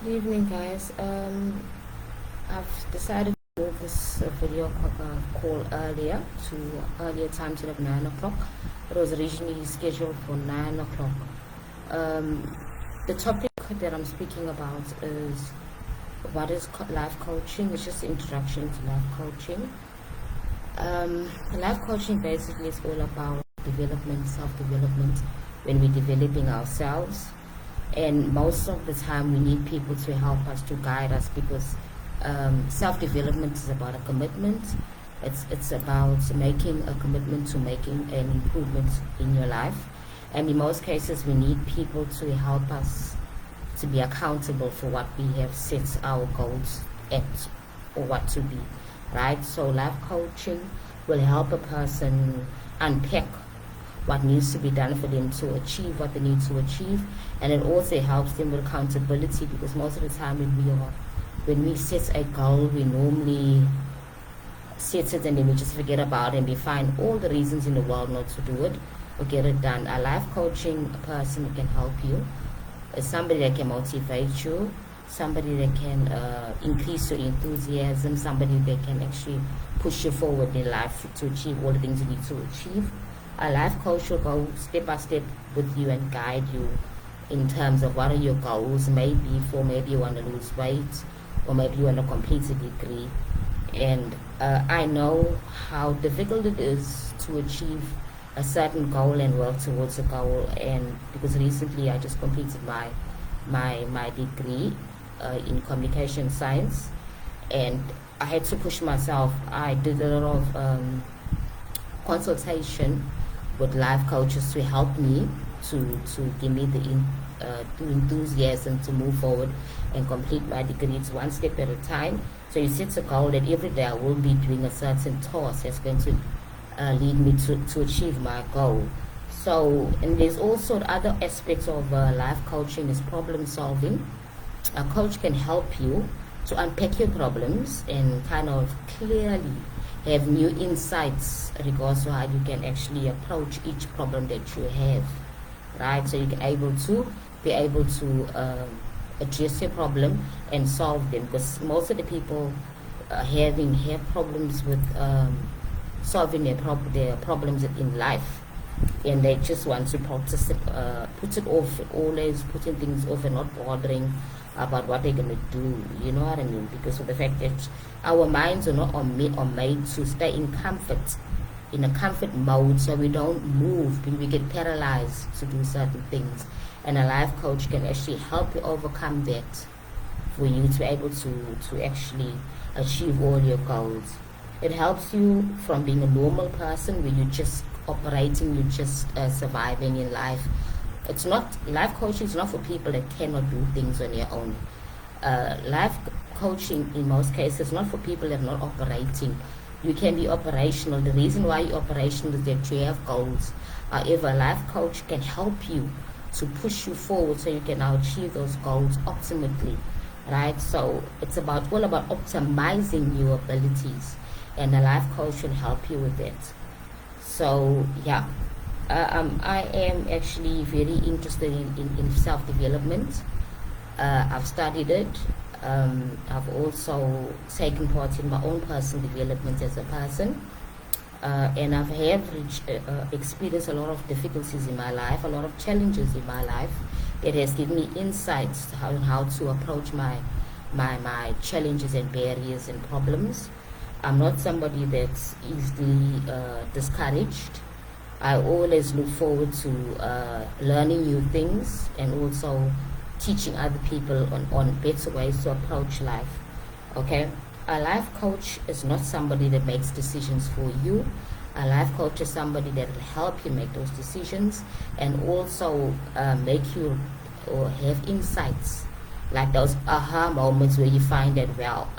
Good evening, guys. I've decided to move this video call earlier time instead of 9 o'clock. It was originally scheduled for 9 o'clock. The topic that I'm speaking about is what is life coaching. It's just an introduction to life coaching. Life coaching basically is all about development, self-development, when we're developing ourselves. And most of the time we need people to help us, to guide us, because self-development is about a commitment. It's about making a commitment to making an improvement in your life. And in most cases we need people to help us to be accountable for what we have set our goals at, or what to be, right? So life coaching will help a person unpack what needs to be done for them to achieve what they need to achieve, and it also helps them with accountability, because most of the time when we set a goal, we normally set it and then we just forget about it, and we find all the reasons in the world not to do it or get it done. A life coaching person can help you. It's somebody that can motivate you, somebody that can increase your enthusiasm, somebody that can actually push you forward in life to achieve all the things you need to achieve. A life coach will go step by step with you and guide you in terms of what are your goals. Maybe you want to lose weight, or maybe you want to complete a degree. And I know how difficult it is to achieve a certain goal and work towards a goal. And because recently I just completed my degree in communication science, and I had to push myself. I did a lot of consultation with life coaches to help me to give me the enthusiasm to move forward and complete my degree. It's one step at a time. So you set a goal that every day I will be doing a certain task that's going to lead me to achieve my goal. So, and there's also other aspects of life coaching is problem solving. A coach can help you to unpack your problems and kind of clearly have new insights regards to how you can actually approach each problem that you have, right? So you can be able to address your problem and solve them, because most of the people have problems with solving their problems in life, and they just want to practice it, put it off, always putting things off and not bothering about what they're going to do, you know what I mean? Because of the fact that our minds are not made to stay in a comfort mode, so we don't move, we get paralyzed to do certain things. And a life coach can actually help you overcome that, for you to be able to actually achieve all your goals. It helps you from being a normal person where you're just operating, you're just surviving in life. It's not, life coaching is not for people that cannot do things on their own. Life coaching in most cases is not for people that are not operating. You can be operational. The reason why you're operational is that you have goals. However, a life coach can help you to push you forward so you can now achieve those goals ultimately, right? So it's all about optimizing your abilities, and a life coach will help you with that. So yeah, I am actually very interested in self-development. I've studied it. I've also taken part in my own personal development as a person. And I've experienced a lot of difficulties in my life, a lot of challenges in my life that has given me insights on how to approach my challenges and barriers and problems. I'm not somebody that's easily discouraged. I always look forward to learning new things, and also teaching other people on better ways to approach life. Okay? A life coach is not somebody that makes decisions for you. A life coach is somebody that will help you make those decisions, and also make you or have insights, like those aha moments where you find that, well,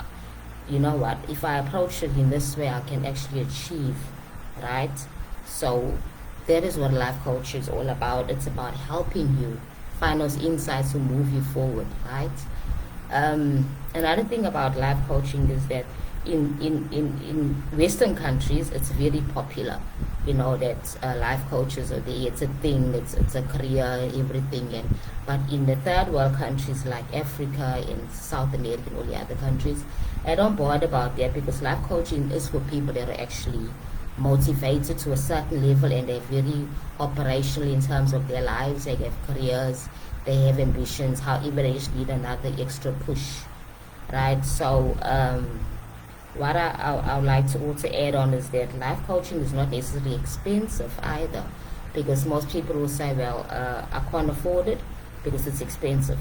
you know what, if I approach it in this way, I can actually achieve, right? So that is what life coach is all about. It's about helping you find those insights to move you forward, right? Another thing about life coaching is that in Western countries, it's very popular. You know that life coaches are there. It's a thing. It's a career, everything. And but in the third world countries like Africa and South America and all the other countries, I don't bother about that because life coaching is for people that are actually motivated to a certain level and they're very operational in terms of their lives. They have careers, they have ambitions. However, they just need another extra push, right? So what I would like to also add on is that life coaching is not necessarily expensive either, because most people will say, well, I can't afford it because it's expensive.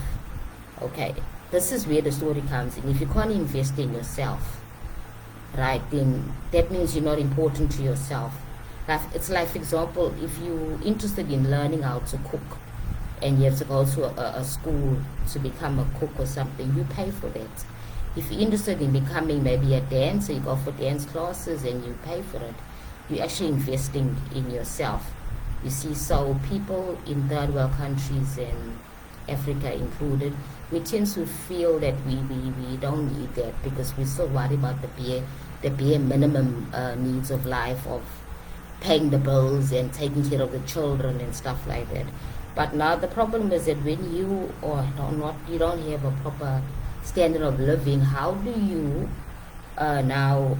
Okay, this is where the story comes in. If you can't invest in yourself, right, then that means you're not important to yourself. It's like, for example, if you're interested in learning how to cook and you have to go to a school to become a cook or something, you pay for that. If you're interested in becoming maybe a dancer, you go for dance classes and you pay for it. You're actually investing in yourself. You see, so people in third world countries and Africa included, we tend to feel that we don't need that because we still worry about the bare minimum needs of life, of paying the bills and taking care of the children and stuff like that. But now the problem is that when you you don't have a proper standard of living, how do you now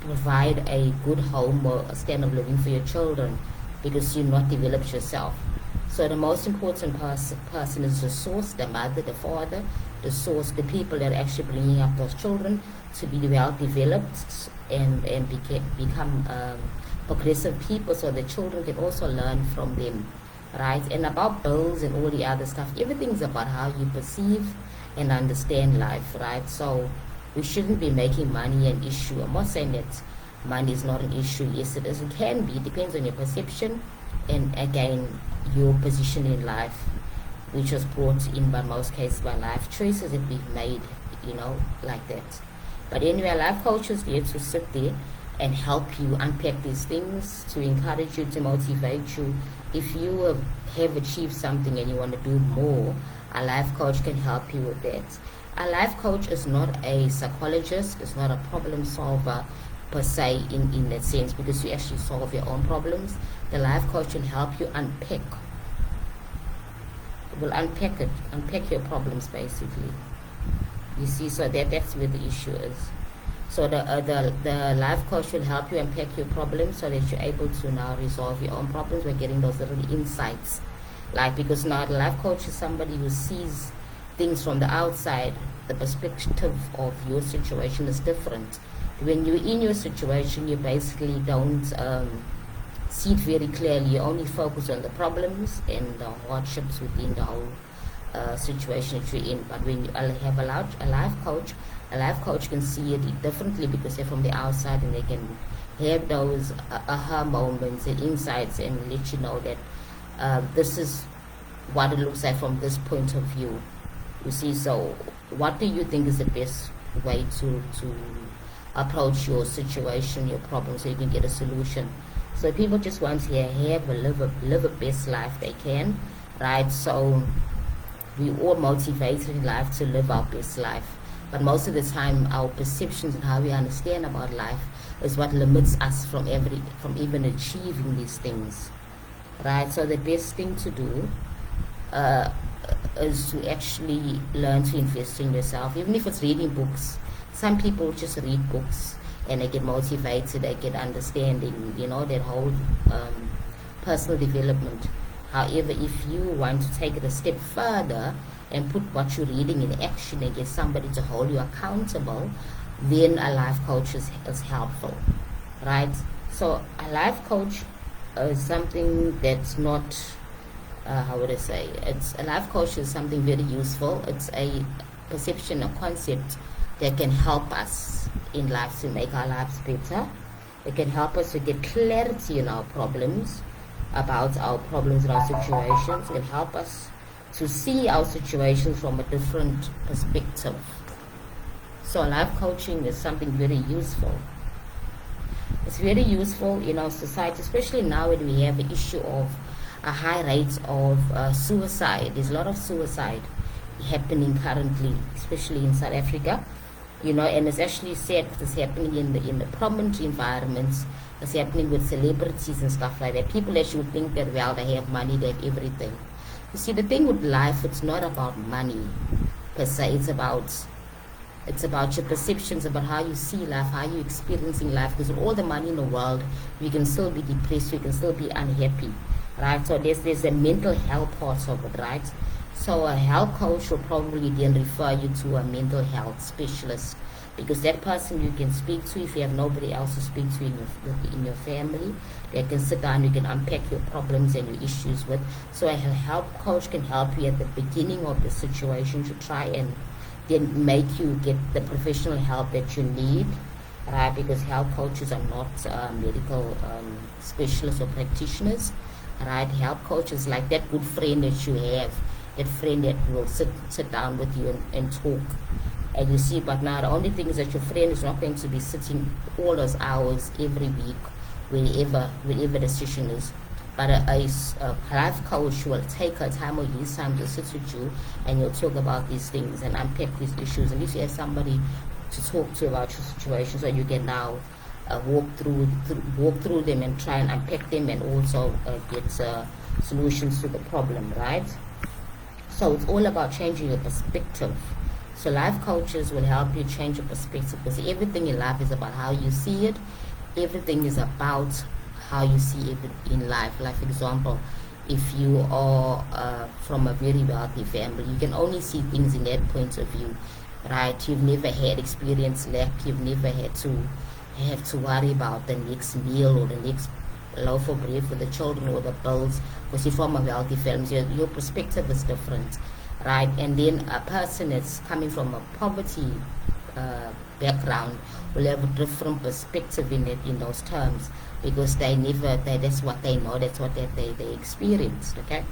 provide a good home or a standard of living for your children because you're not developed yourself? So the most important person is the source, the mother, the father, the source, the people that are actually bringing up those children to be well developed and become progressive people, so the children can also learn from them, right? And about bills and all the other stuff, everything's about how you perceive and understand life, right? So we shouldn't be making money an issue. I'm not saying that money is not an issue. Yes, it is. It can be. It depends on your perception and, again, your position in life, which was brought in by most cases by life choices that we've made, like that. But anyway, life coach is there to sit there and help you unpack these things, to encourage you, to motivate you. If you have achieved something and you want to do more, a life coach can help you with that. A life coach is not a psychologist, it's not a problem solver per se in that sense, because you actually solve your own problems. The life coach will help you unpack your problems basically. You see, so that's where the issue is. So the life coach will help you unpack your problems so that you're able to now resolve your own problems by getting those little insights. Like, because now the life coach is somebody who sees things from the outside. The perspective of your situation is different. When you're in your situation, you basically don't see it very clearly. You only focus on the problems and the hardships within the whole situation that you're in. But when you have a life coach can see it differently because they're from the outside and they can have those aha moments and insights and let you know that this is what it looks like from this point of view. You see, so what do you think is the best way to approach your situation, your problem, so you can get a solution? So people just want to live a best life they can, right? So we all motivated in life to live our best life, but most of the time our perceptions and how we understand about life is what limits us from even achieving these things, right? So the best thing to do is to actually learn to invest in yourself, even if it's reading books. Some people just read books and they get motivated, they get understanding, that whole personal development. However, if you want to take it a step further and put what you're reading in action and get somebody to hold you accountable, then a life coach is helpful, right? So a life coach is something that's not, how would I say, a life coach is something very useful. It's a perception, a concept that can help us in life to make our lives better. It can help us to get clarity in our problems, about our problems and our situations. It can help us to see our situations from a different perspective. So life coaching is something very useful. It's very useful in our society, especially now when we have the issue of a high rate of suicide. There's a lot of suicide happening currently, especially in South Africa. And it's actually sad because it's happening in the prominent environments. It's happening with celebrities and stuff like that. People actually think that, well, they have money, they have everything. You see, the thing with life, it's not about money per se. It's about your perceptions, about how you see life, how you're experiencing life. Because with all the money in the world, you can still be depressed, you can still be unhappy, right? So there's a mental health part of it, right? So a health coach will probably then refer you to a mental health specialist, because that person you can speak to if you have nobody else to speak to in your family. They can sit down, you can unpack your problems and your issues with. So a health coach can help you at the beginning of the situation to try and then make you get the professional help that you need, right? Because health coaches are not medical specialists or practitioners, right? Health coaches like that good friend that you have, that friend that will sit down with you and talk. And you see, but now the only thing is that your friend is not going to be sitting all those hours every week, wherever the session is. But a life coach will take her time or his time to sit with you, and you'll talk about these things and unpack these issues. And if you have somebody to talk to about your situation, so you can now walk through them and try and unpack them, and also get solutions to the problem, right? So it's all about changing your perspective. So life coaches will help you change your perspective, because everything in life is about how you see it. Everything is about how you see it in life. Like, for example, if you are from a very wealthy family, you can only see things in that point of view, right? You've never had experience lack. You've never had to have to worry about the next meal or the next loaf of bread for the children or the bills, because you're from a wealthy family. Your perspective is different, right? And then a person that's coming from a poverty background will have a different perspective in those terms, because that's what they know, that's what they experienced, okay?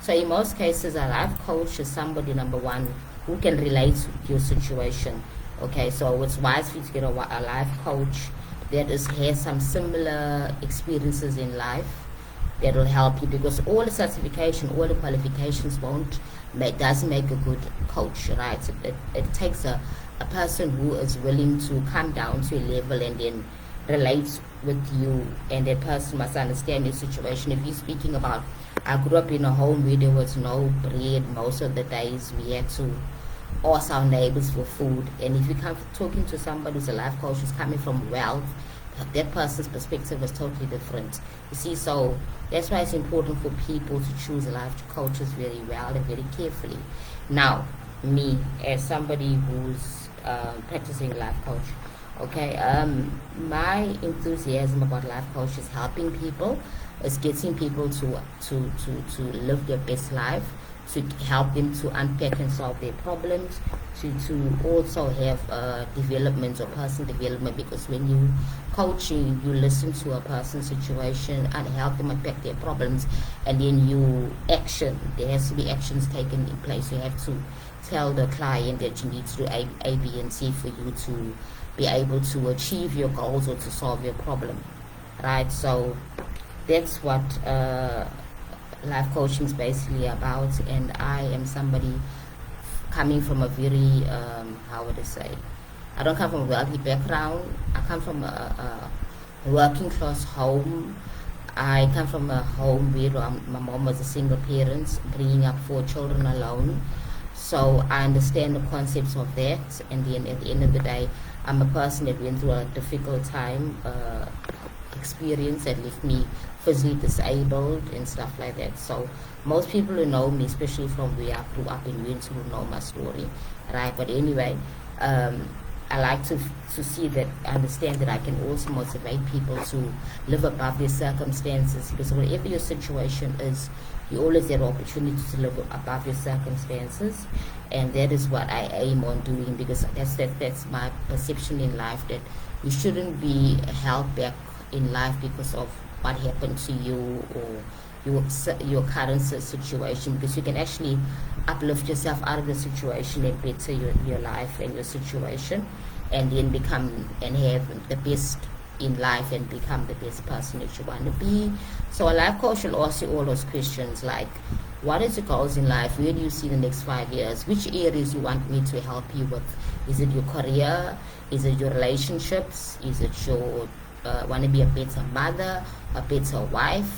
So in most cases, a life coach is somebody, number one, who can relate to your situation, okay? So it's wise for you to get a life coach that has some similar experiences in life, that will help you, because all the certification, all the qualifications doesn't make a good coach, right? So it takes a person who is willing to come down to a level and then relate with you, and that person must understand your situation. If you're speaking about, I grew up in a home where there was no bread most of the days, we had to ask our neighbors for food, and if you come talking to somebody who's a life coach who's coming from wealth, that person's perspective is totally different. You see, so that's why it's important for people to choose life coaches very well and very carefully. Now, me as somebody who's practicing life coach, okay, my enthusiasm about life coach is helping people, is getting people to live their best life, to help them to unpack and solve their problems, to also have development or personal development, because when you coaching, you listen to a person's situation and help them unpack their problems, and then you action. There has to be actions taken in place. You have to tell the client that you need to do A, B, and C for you to be able to achieve your goals or to solve your problem, right? So that's what life coaching is basically about. And I am somebody coming from a very how would I say, I don't come from a wealthy background. I come from a working class home. I come from a home where my mom was a single parent, bringing up 4 children alone. So I understand the concepts of that, and then at the end of the day, I'm a person that went through a difficult time experience that left me physically disabled and stuff like that. So most people who know me, especially from where I grew up in Windsor, will know my story, right? But anyway, I like to see that, understand that I can also motivate people to live above their circumstances, because whatever your situation is, you always have opportunity to live above your circumstances, and that is what I aim on doing, because that's my perception in life, that you shouldn't be held back in life because of what happened to you or your current situation, because you can actually uplift yourself out of the situation and better your life and your situation, and then become and have the best in life and become the best person that you want to be. So a life coach will ask you all those questions like, What is your goals in life? Where do you see the next 5 years? Which areas you want me to help you with? Is it your career? Is it your relationships? Is it your want to be a better mother, a better wife?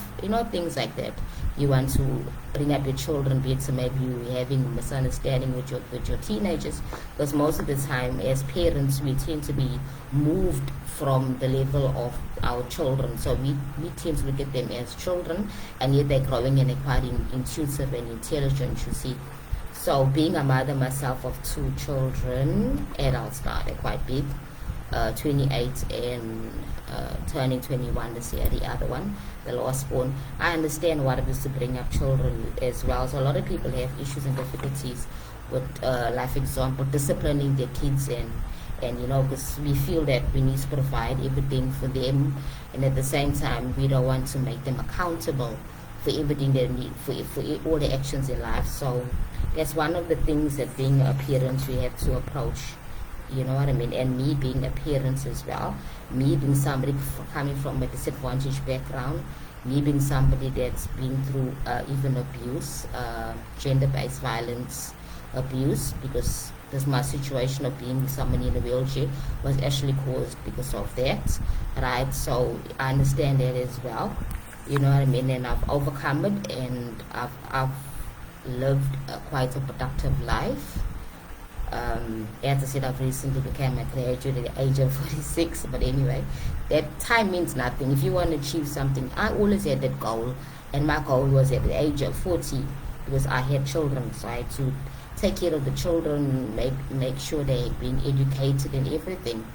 Things like that. You want to bring up your children better. Maybe you're having misunderstanding with your teenagers, because most of the time as parents we tend to be moved from the level of our children, so we tend to look at them as children, and yet they're growing and they're quite intuitive and intelligent, you see. So being a mother myself of 2 children, adults now, they're quite big, 28 and turning 21 this year, the other one, the last born. I understand what it is to bring up children as well. So a lot of people have issues and difficulties with, like, for example, disciplining their kids, and because we feel that we need to provide everything for them, and at the same time we don't want to make them accountable for everything they need, for all the actions in life. So that's one of the things that being a parent we have to approach. You know what I mean? And me being a parent as well, me being somebody coming from a disadvantaged background, me being somebody that's been through even abuse, gender-based violence abuse, because this my situation of being someone in a wheelchair was actually caused because of that, right? So I understand that as well, you know what I mean? And I've overcome it, and I've lived quite a productive life. As I said, I've recently become a graduate at the age of 46, but anyway, that time means nothing. If you want to achieve something, I always had that goal, and my goal was at the age of 40, because I had children, so I had to take care of the children, make sure they're being educated and everything.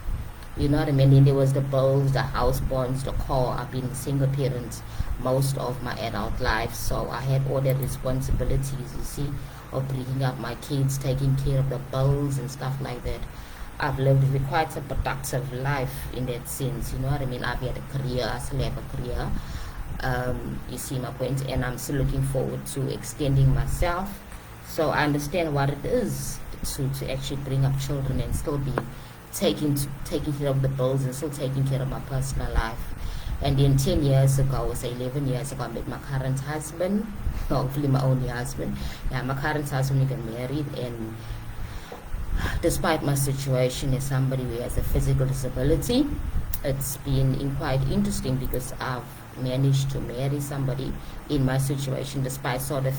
You know what I mean? And there was the bills, the house bonds, the car. I've been a single parent most of my adult life, so I had all the responsibilities, you see, of bringing up my kids, taking care of the bills and stuff like that. I've lived with quite a productive life in that sense, you know what I mean? I've had a career, I still have a career, you see my point, and I'm still looking forward to extending myself. So I understand what it is to actually bring up children and still be taking care of the bills and still taking care of my personal life. And then 10 years ago, say 11 years ago, I met my current husband, hopefully my only husband. Yeah, my current husband, we got married, and despite my situation as somebody who has a physical disability, it's been quite interesting, because I've managed to marry somebody in my situation, despite sort of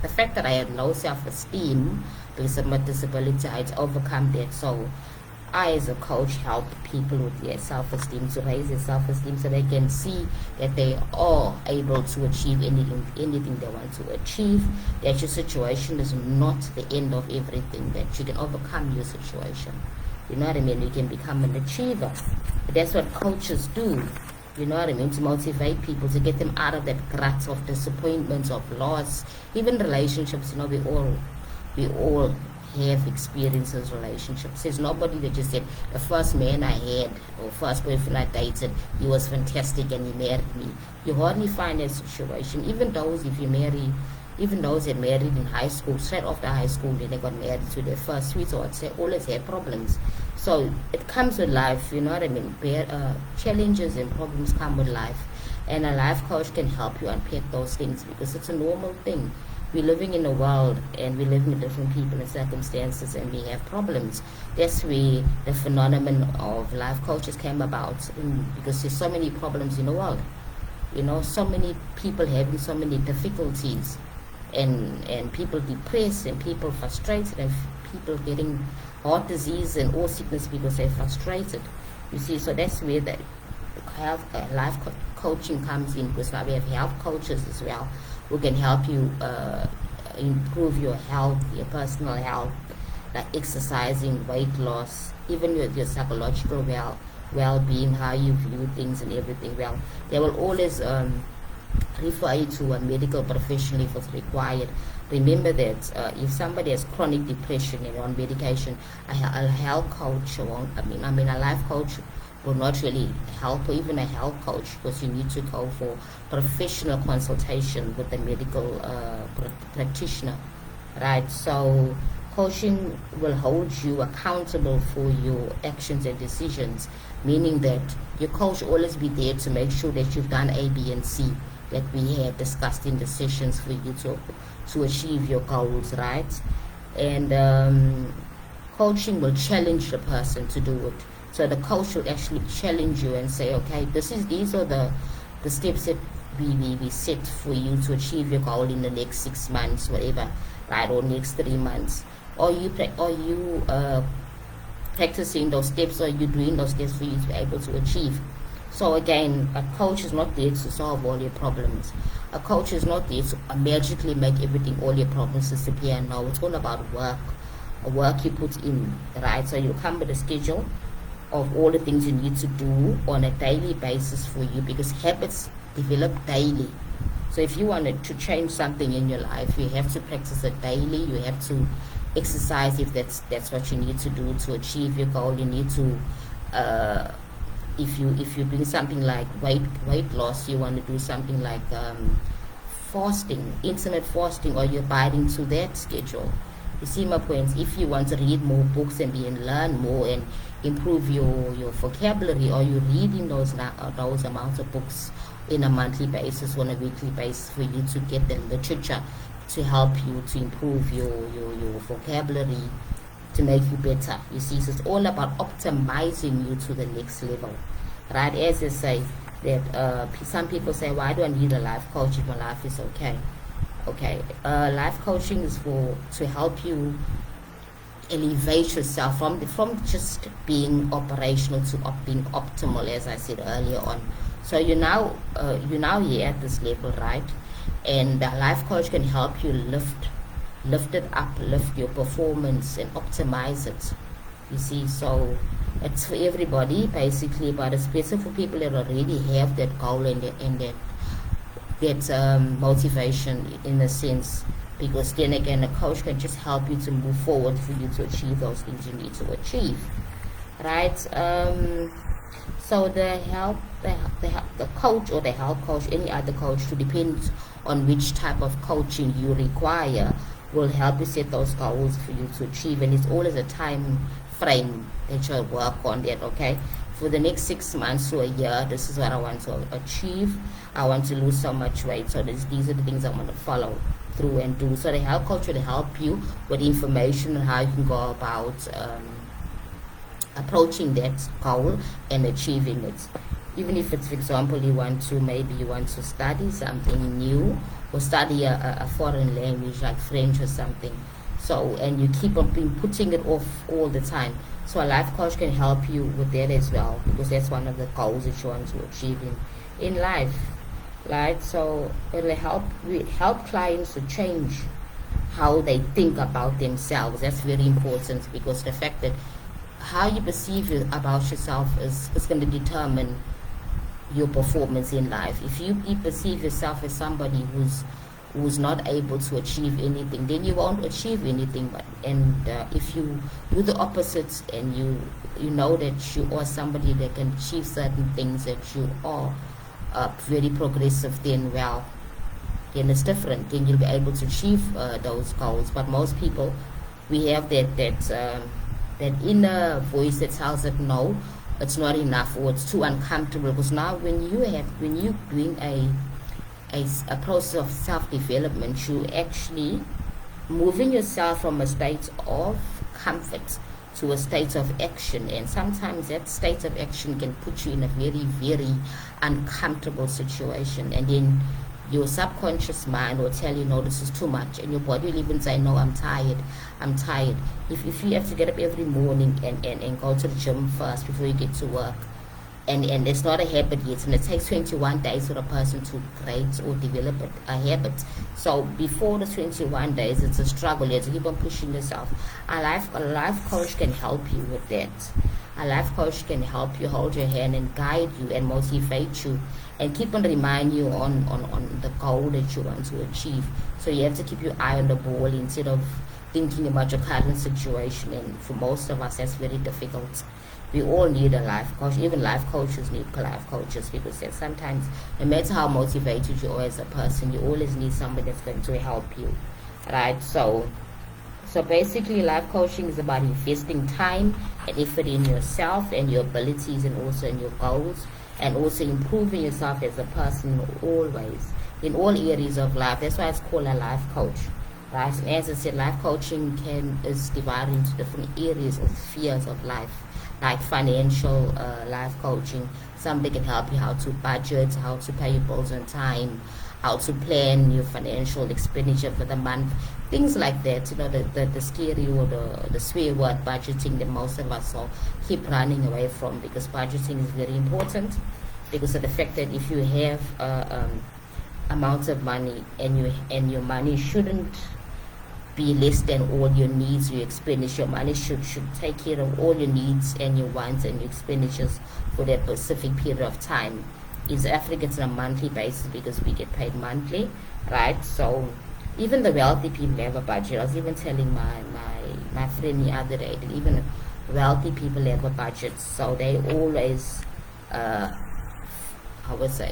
the fact that I had low self-esteem because of my disability. I had overcome that. So I, as a coach, help people with their self-esteem, to raise their self-esteem, so they can see that they are able to achieve anything they want to achieve, that your situation is not the end of everything, that you can overcome your situation. You know what I mean? You can become an achiever. But that's what coaches do. You know what I mean? To motivate people, to get them out of that rut of disappointments, of loss, even relationships. You know, we all have experiences, relationships. There's nobody that just said, the first man I had, or first boyfriend I dated, he was fantastic and he married me. You hardly find that situation. Even those that married in high school, straight after high school, then they got married to their first sweetheart, they always had problems. So it comes with life, you know what I mean? Challenges and problems come with life, and a life coach can help you unpack those things, because it's a normal thing. We're living in a world, and we're living with different people and circumstances, and we have problems. That's where the phenomenon of life coaches came about, because there's so many problems in the world. You know, so many people having so many difficulties, and people depressed, and people frustrated, and people getting heart disease and all sickness because they're frustrated. You see, so that's where the life coaching comes in, because now we have health coaches as well, who can help you improve your health, your personal health, like exercising, weight loss, even with your psychological well-being, how you view things and everything. Well, they will always refer you to a medical professional if it's required. Remember that if somebody has chronic depression and on medication, a health coach won't, a life coach will not really help, or even a health coach, because you need to go for professional consultation with a medical practitioner, right? So coaching will hold you accountable for your actions and decisions, meaning that your coach will always be there to make sure that you've done A, B, and C, that we had discussed in the sessions for you to achieve your goals, right? And coaching will challenge the person to do it. So the coach will actually challenge you and say, okay, these are the steps that we set for you to achieve your goal in the next 6 months, whatever, right, or next 3 months. Or you practicing those steps, or you doing those steps for you to be able to achieve. So again, a coach is not there to solve all your problems. A coach is not there to magically make everything, all your problems disappear. No, it's all about work you put in, right? So you come with a schedule of all the things you need to do on a daily basis for you, because habits develop daily. So if you wanted to change something in your life, you have to practice it daily. You have to exercise if that's what you need to do to achieve your goal. You need to if you're doing something like weight loss, you want to do something like fasting, intermittent fasting, or you're abiding to that schedule. You see my points? If you want to read more books and learn more and improve your vocabulary, or you're reading those amounts of books in a monthly basis, on a weekly basis, for you to get the literature to help you to improve your vocabulary, to make you better. You see, so it's all about optimizing you to the next level, right? As I say, that some people say, why do I need a life coach if my life is okay? Okay, life coaching is to help you elevate yourself from just being operational to being optimal, as I said earlier on. So you're now here at this level, right? And the life coach can help you lift it up, lift your performance and optimize it. You see, so it's for everybody basically, but especially for people that already have that goal and that motivation in a sense, because then again a coach can just help you to move forward for you to achieve those things you need to achieve, right? So the coach or the health coach, any other coach, to depend on which type of coaching you require, will help you set those goals for you to achieve. And it's always a time frame that you'll work on that. Okay, for the next 6 months to a year, this is what I want to achieve. I want to lose so much weight, so these are the things I want to follow through and do. So the health coach will help you with information on how you can go about approaching that goal and achieving it. Even if it's, for example, you want to study something new, or study a foreign language like French or something, so, and you keep on putting it off all the time. So a life coach can help you with that as well, because that's one of the goals that you want to achieve in life, right? So it'll help clients to change how they think about themselves. That's very important, because the fact that how you perceive about yourself is going to determine your performance in life. If you perceive yourself as somebody who's not able to achieve anything, then you won't achieve anything. If you do the opposite, and you know that you are somebody that can achieve certain things, that you are very progressive, then it's different. Then you'll be able to achieve those goals. But most people, we have that inner voice that tells that no, it's not enough, or it's too uncomfortable. Because now when you're doing a process of self-development, you actually moving yourself from a state of comfort to a state of action, and sometimes that state of action can put you in a very, very uncomfortable situation, and then your subconscious mind will tell you, no, this is too much, and your body will even say, no, I'm tired. If you have to get up every morning and go to the gym first before you get to work, and it's not a habit yet, and it takes 21 days for a person to create or develop a habit. So before the 21 days, it's a struggle. You have to keep on pushing yourself. A life coach can help you with that. A life coach can help you, hold your hand and guide you and motivate you, and keep on remind you on the goal that you want to achieve. So you have to keep your eye on the ball instead of thinking about your current situation. And for most of us, that's very difficult. We all need a life coach. Even life coaches need life coaches, because sometimes, no matter how motivated you are as a person, you always need somebody that's going to help you, right? So basically, life coaching is about investing time and effort in yourself and your abilities, and also in your goals. and also improving yourself as a person always in all areas of life. That's why it's called a life coach, right? And as I said, life coaching is divided into different areas or spheres of life, like financial life coaching. Somebody can help you how to budget, how to pay your bills on time, how to plan your financial expenditure for the month, things like that. The scary or the swear word budgeting that most of us all keep running away from, because budgeting is very important because of the fact that if you have amounts of money and your money shouldn't be less than all your needs, your expenditure. Your money should take care of all your needs and your wants and your expenditures for that specific period of time. In South Africa, it's on a monthly basis because we get paid monthly, right? So even the wealthy people have a budget. I was even telling my friend the other day that even wealthy people have a budget. So they always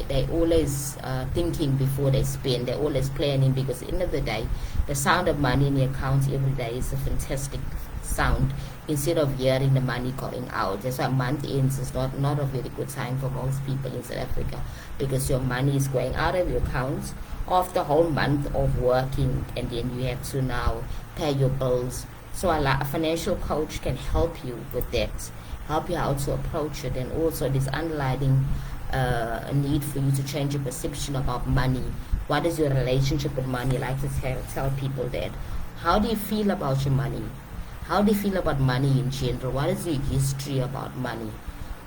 they always thinking before they spend. They're always planning, because at the end of the day, the sound of money in the account every day is a fantastic sound, instead of hearing the money going out. That's why month ends is not a very good time for most people in South Africa, because your money is going out of your account after the whole month of working, and then you have to now pay your bills. So a financial coach can help you with that, help you how to approach it, and also this underlying a need for you to change your perception about money. What is your relationship with money? I like to tell people that. How do you feel about your money? How do you feel about money in general? What is your history about money?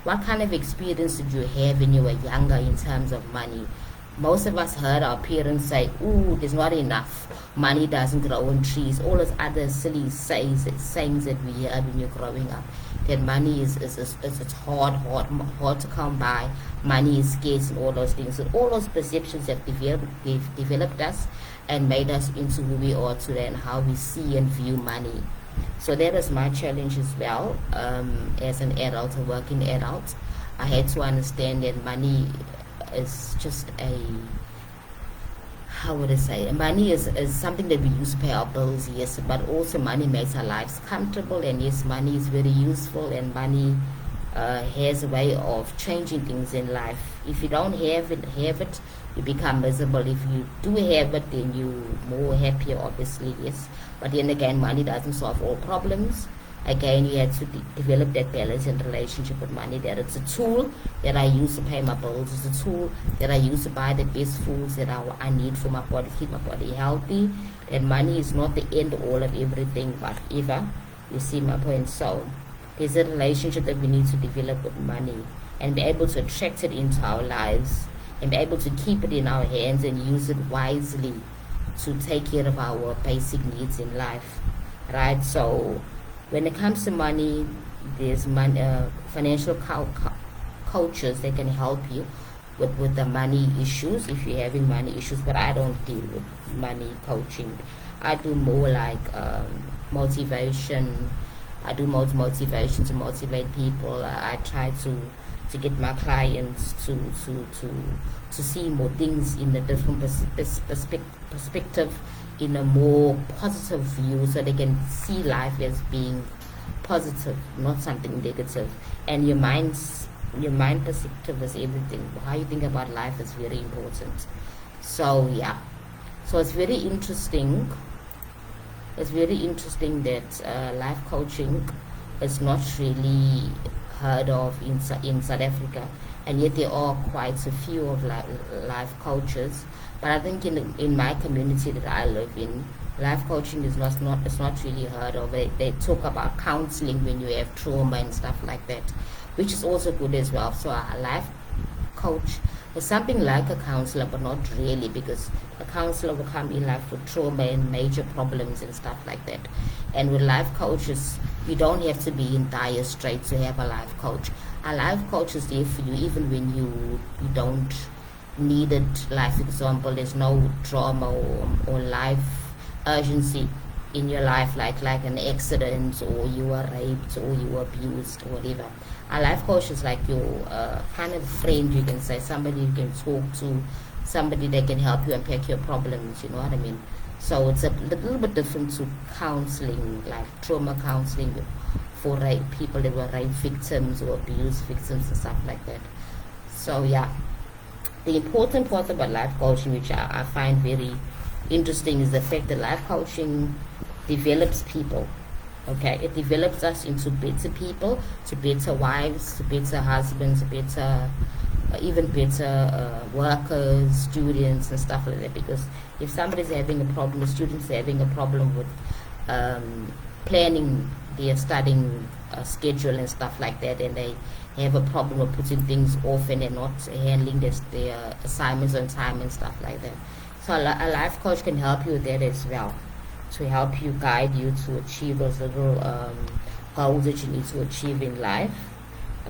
What kind of experience did you have when you were younger in terms of money? Most of us heard our parents say, "Ooh, there's not enough. Money doesn't grow on trees." All those other silly sayings that we heard when you're growing up. That money is it's hard to come by. Money is scarce and all those things. So all those perceptions have developed us and made us into who we are today and how we see and view money. So that was my challenge as well. As an adult, a working adult, I had to understand that money is just money is something that we use to pay our bills, yes, but also money makes our lives comfortable, and yes, money is very useful, and money has a way of changing things in life. If you don't have it, you become miserable. If you do have it, then you're more happier, obviously, yes. But then again, money doesn't solve all problems. Again, you have to develop that balance and relationship with money, that it's a tool that I use to pay my bills. It's a tool that I use to buy the best foods that I need for my body, keep my body healthy. And money is not the end all of everything, whatever. You see my point? So there's a relationship that we need to develop with money and be able to attract it into our lives and be able to keep it in our hands and use it wisely to take care of our basic needs in life, right? So when it comes to money, there's financial coaches that can help you with the money issues if you're having money issues, but I don't deal with money coaching. I do more like motivation. I do more motivation to motivate people. I try to get my clients to see more things in a different perspective, in a more positive view, so they can see life as being positive, not something negative. And your mind perspective is everything. How you think about life is very important. So yeah, so it's very interesting. It's very interesting that life coaching is not really heard of in South Africa, and yet there are quite a few of life coaches. But I think in my community that I live in, life coaching is not really heard of. They talk about counseling when you have trauma and stuff like that, which is also good as well. So a life coach is something like a counselor, but not really, because a counselor will come in life with trauma and major problems and stuff like that. And with life coaches, you don't have to be in dire straits to have a life coach. A life coach is there for you even when you don't need it. Like, for example, there's no drama or life urgency in your life, like an accident, or you were raped, or you were abused, or whatever. A life coach is like your kind of friend, you can say, somebody you can talk to, somebody that can help you unpack your problems, you know what I mean? So it's a little bit different to counseling, like trauma counseling for people that were rape victims or abuse victims and stuff like that. So yeah, the important part about life coaching, which I find very interesting, is the fact that life coaching develops people. Okay, it develops us into better people, to better wives, to better husbands, better, even better workers, students, and stuff like that. Because if somebody's having a problem, the student's having a problem with planning their studying schedule and stuff like that, and they have a problem of putting things off and they're not handling their assignments on time and stuff like that. So a life coach can help you with that as well, to help you, guide you to achieve those little goals that you need to achieve in life,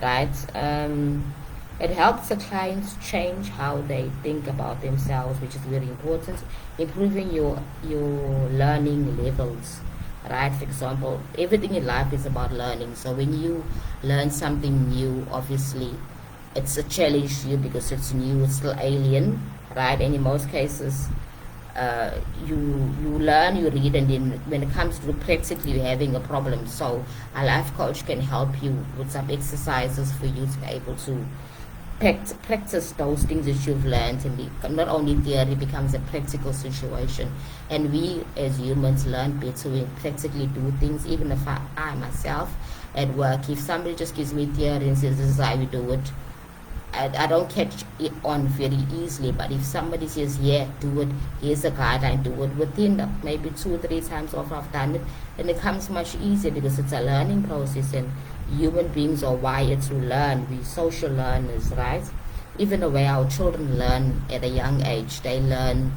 right? It helps the clients change how they think about themselves, which is very important, improving your learning levels, right? For example, everything in life is about learning. So when you learn something new, obviously it's a challenge to you because it's new, it's still alien, right? And in most cases, you learn, you read, and then when it comes to practically you're having a problem. So a life coach can help you with some exercises for you to be able to practice those things that you've learned, and not only theory becomes a practical situation. And we as humans learn better when practically do things. Even if I myself at work, if somebody just gives me theory and says this is how you do it, I don't catch it on very easily. But if somebody says, yeah, do it, here's a guideline, do it, within maybe 2 or 3 times after I've done it, then it comes much easier, because it's a learning process, and human beings are wired to learn. We social learners, right? Even the way our children learn at a young age, they learn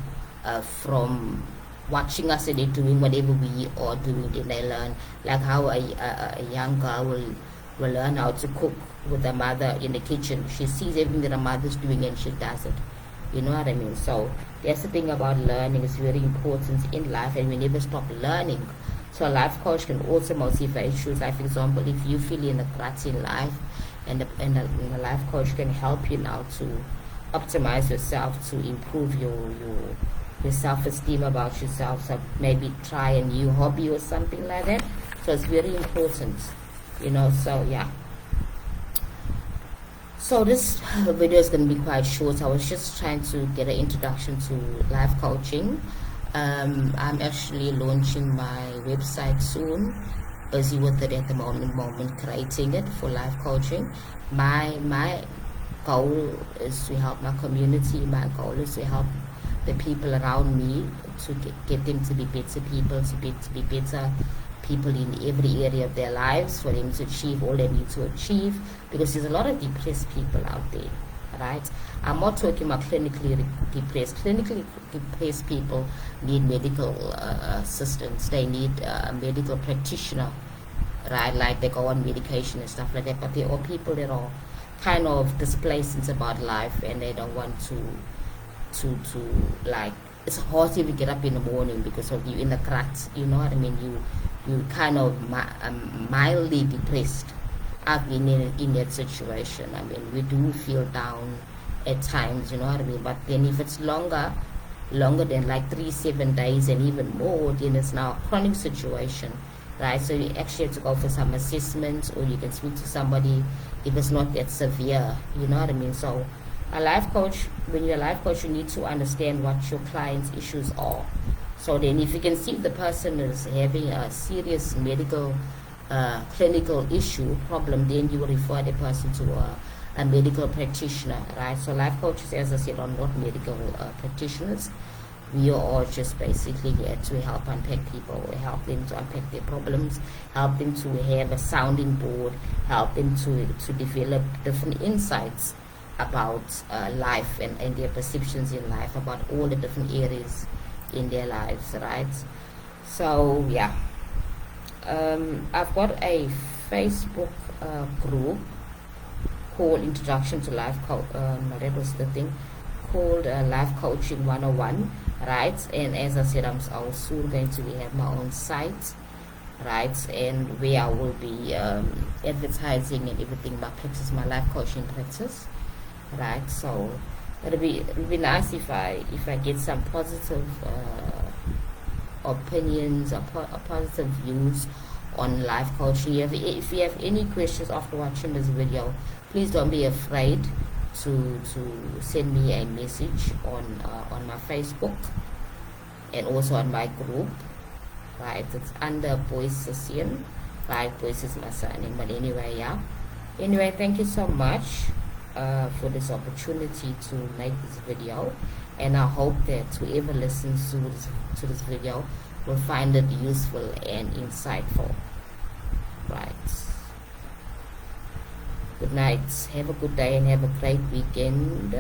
from watching us, and they're doing whatever we are doing, then they learn. Like how a young girl will learn how to cook with her mother in the kitchen. She sees everything that her mother's doing and she does it. You know what I mean? So that's the thing about learning. It's very important in life, and we never stop learning. So a life coach can also motivate you. Like for example, if you feel in a rut in life, and a life coach can help you now to optimize yourself, to improve your self-esteem about yourself. So maybe try a new hobby or something like that. So it's very important, you know. So yeah, so this video is going to be quite short. I was just trying to get an introduction to life coaching. I'm actually launching my website soon, busy with it at the moment, creating it for life coaching. My goal is to help my community. My goal is to help the people around me, to get them to be better people, to be better people in every area of their lives, for them to achieve all they need to achieve, because there's a lot of depressed people out there, right? I'm not talking about clinically depressed. Clinically depressed people need medical assistance. They need a medical practitioner, right? Like they go on medication and stuff like that. But there are people that are kind of displaced about life, and they don't want to like, it's hard to even get up in the morning because of you in the cracks. You know what I mean? You kind of mildly depressed. I've been in that situation. I mean, we do feel down at times, you know what I mean? But then if it's longer than like 3-7 days and even more, then it's now a chronic situation, right? So you actually have to go for some assessments, or you can speak to somebody if it's not that severe, you know what I mean? So a life coach, when you're a life coach, you need to understand what your client's issues are. So then if you can see if the person is having a serious medical clinical problem, then you will refer the person to a medical practitioner, right? So life coaches, as I said, are not medical practitioners. We are all just basically here to help unpack people, help them to unpack their problems, help them to have a sounding board, help them to develop different insights about life and their perceptions in life, about all the different areas in their lives, right? So yeah, I've got a Facebook group called Introduction to Life that was the thing, called Life Coaching 101, right? And as I said, I'm soon going to have my own site, right? And where I will be advertising and everything, my life coaching practice, right? So it'll be nice if I get some positive opinions or positive views on life coaching. If you have any questions after watching this video, please don't be afraid to send me a message on my Facebook and also on my group, right? It's under Boys Session, right? Boys is my surname, but anyway, yeah. Anyway, thank you so much for this opportunity to make this video, and I hope that whoever listens to this video will find it useful and insightful, right? Good night, have a good day and have a great weekend.